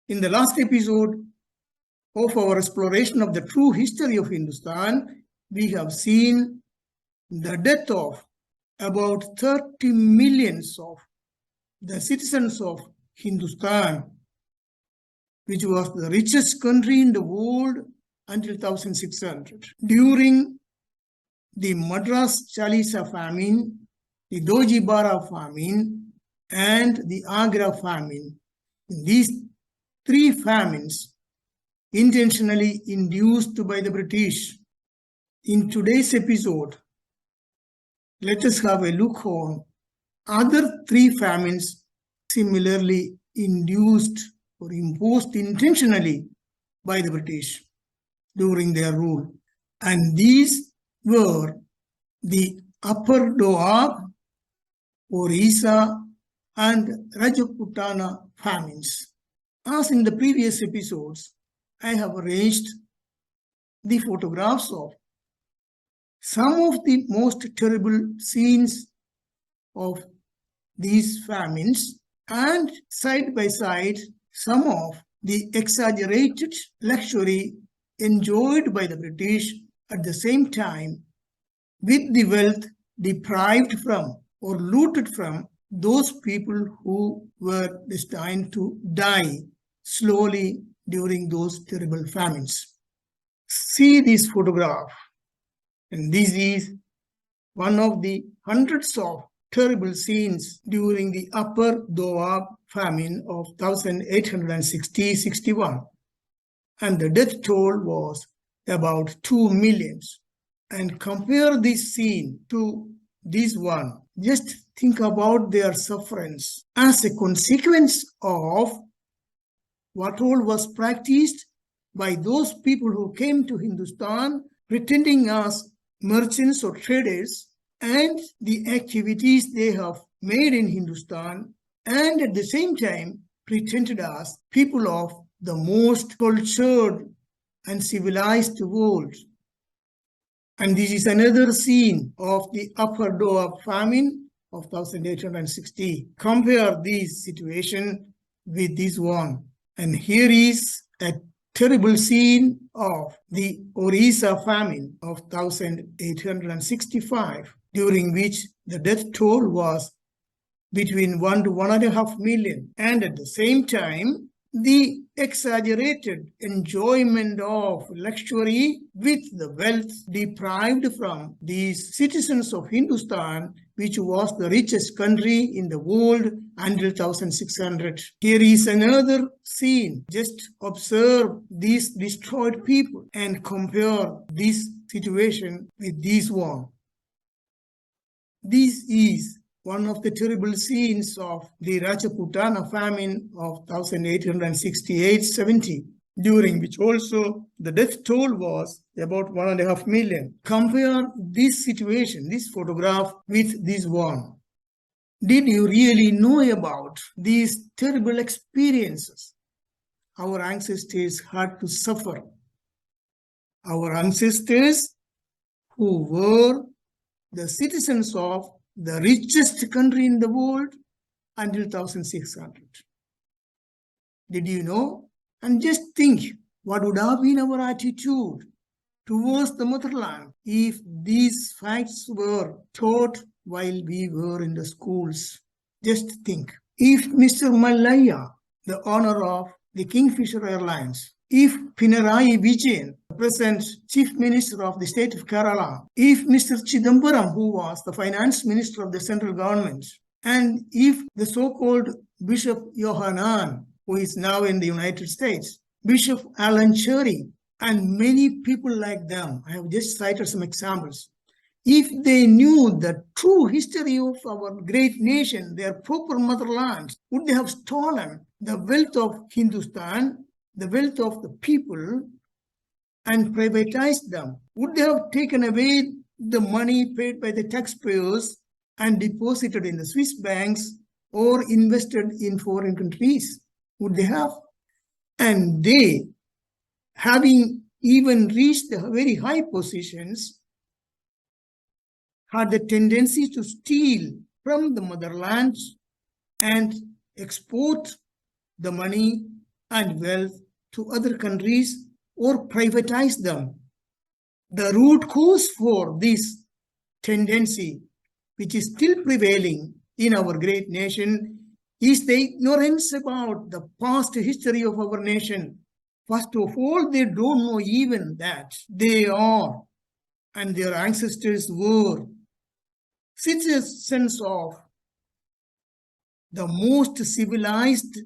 In the last episode of our exploration of the true history of Hindustan, we have seen the death of about 30 millions of the citizens of Hindustan, which was the richest country in the world until 1600. During the Madras Chalisa famine, the Dojibara famine, and the Agra famine. These three famines intentionally induced by the British. In today's episode, let us have a look on other three famines similarly induced or imposed intentionally by the British during their rule. And these were the Upper Doab, Orissa, and Rajputana famines. As in the previous episodes, I have arranged the photographs of some of the most terrible scenes of these famines and side by side some of the exaggerated luxury enjoyed by the British at the same time with the wealth deprived from or looted from those people who were destined to die slowly during those terrible famines. See this photograph, and this is one of the hundreds of terrible scenes during the Upper Doab famine of 1860-61, and the death toll was about 2 million. And compare this scene to this one. Just think about their sufferance as a consequence of what all was practiced by those people who came to Hindustan pretending as merchants or traders, and the activities they have made in Hindustan, and at the same time pretended as people of the most cultured and civilized world. And this is another scene of the Upper Doab famine of 1860. Compare this situation with this one. And here is a terrible scene of the Orissa famine of 1865, during which the death toll was between 1 to 1.5 million. And at the same time, the exaggerated enjoyment of luxury with the wealth deprived from these citizens of Hindustan, which was the richest country in the world until 1600. Here is another scene. Just observe these destroyed people and compare this situation with this one. This is one of the terrible scenes of the Rajputana famine of 1868-70, during which also the death toll was about 1.5 million. Compare this situation, this photograph, with this one. Did you really know about these terrible experiences our ancestors had to suffer? Our ancestors who were the citizens of the richest country in the world until 1600. Did you know? And just think, what would have been our attitude towards the motherland if these facts were taught while we were in the schools? Just think. If Mr. Malaya, the owner of the Kingfisher Airlines, if Pinarayi Vijayan, the present Chief Minister of the state of Kerala, if Mr. Chidambaram, who was the Finance Minister of the central government, and if the so-called Bishop Yohanan, who is now in the United States, Bishop Alan Cherry, and many people like them, I have just cited some examples, if they knew the true history of our great nation, their proper motherland, would they have stolen the wealth of Hindustan, the wealth of the people, and privatized them? Would they have taken away the money paid by the taxpayers and deposited in the Swiss banks or invested in foreign countries? Would they have? And they, having even reached the very high positions, had the tendency to steal from the motherland and export the money and wealth to other countries or privatize them. The root cause for this tendency, which is still prevailing in our great nation, is the ignorance about the past history of our nation. First of all, they don't know even that they are and their ancestors were citizens of the most civilized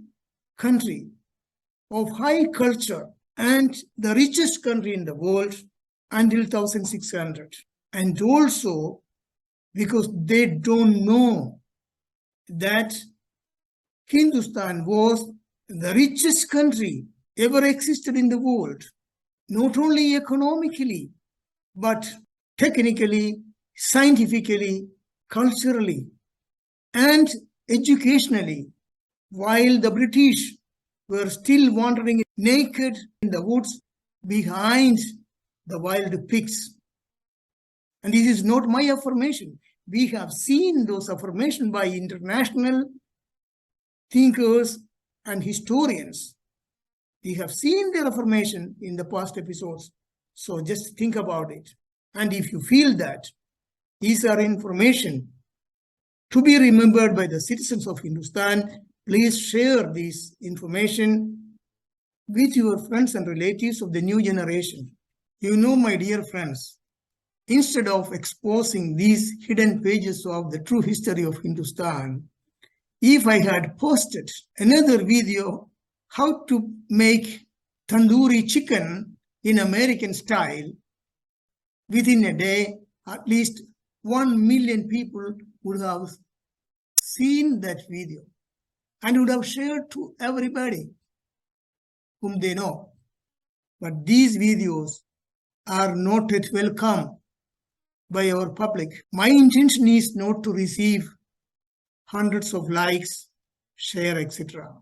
country of high culture and the richest country in the world until 1600. And also because they don't know that Hindustan was the richest country ever existed in the world, not only economically, but technically, scientifically, culturally, and educationally, while the British were still wandering naked in the woods behind the wild pigs. And this is not my affirmation. We have seen those affirmations by international thinkers and historians. We have seen their affirmation in the past episodes. So just think about it. And if you feel that these are information to be remembered by the citizens of Hindustan, please share this information with your friends and relatives of the new generation. You know, my dear friends, instead of exposing these hidden pages of the true history of Hindustan, if I had posted another video, how to make tandoori chicken in American style, within a day, at least 1 million people would have seen that video and would have shared to everybody whom they know. But these videos are not yet welcome by our public. My intention is not to receive hundreds of likes, share, etc.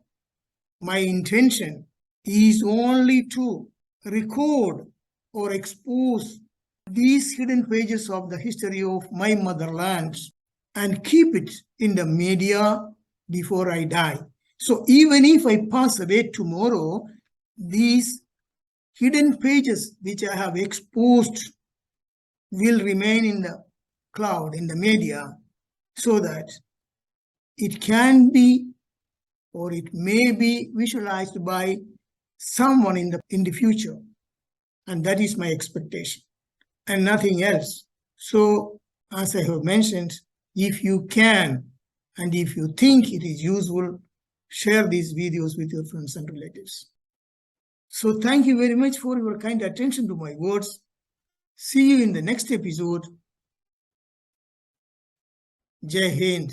My intention is only to record or expose these hidden pages of the history of my motherland and keep it in the media before I die. So even if I pass away tomorrow, these hidden pages which I have exposed will remain in the cloud, in the media, so that it can be or it may be visualized by someone in the future. And that is my expectation and nothing else. So as I have mentioned, if you can and if you think it is useful, share these videos with your friends and relatives. So thank you very much for your kind attention to my words. See you in the next episode. Jai Hind.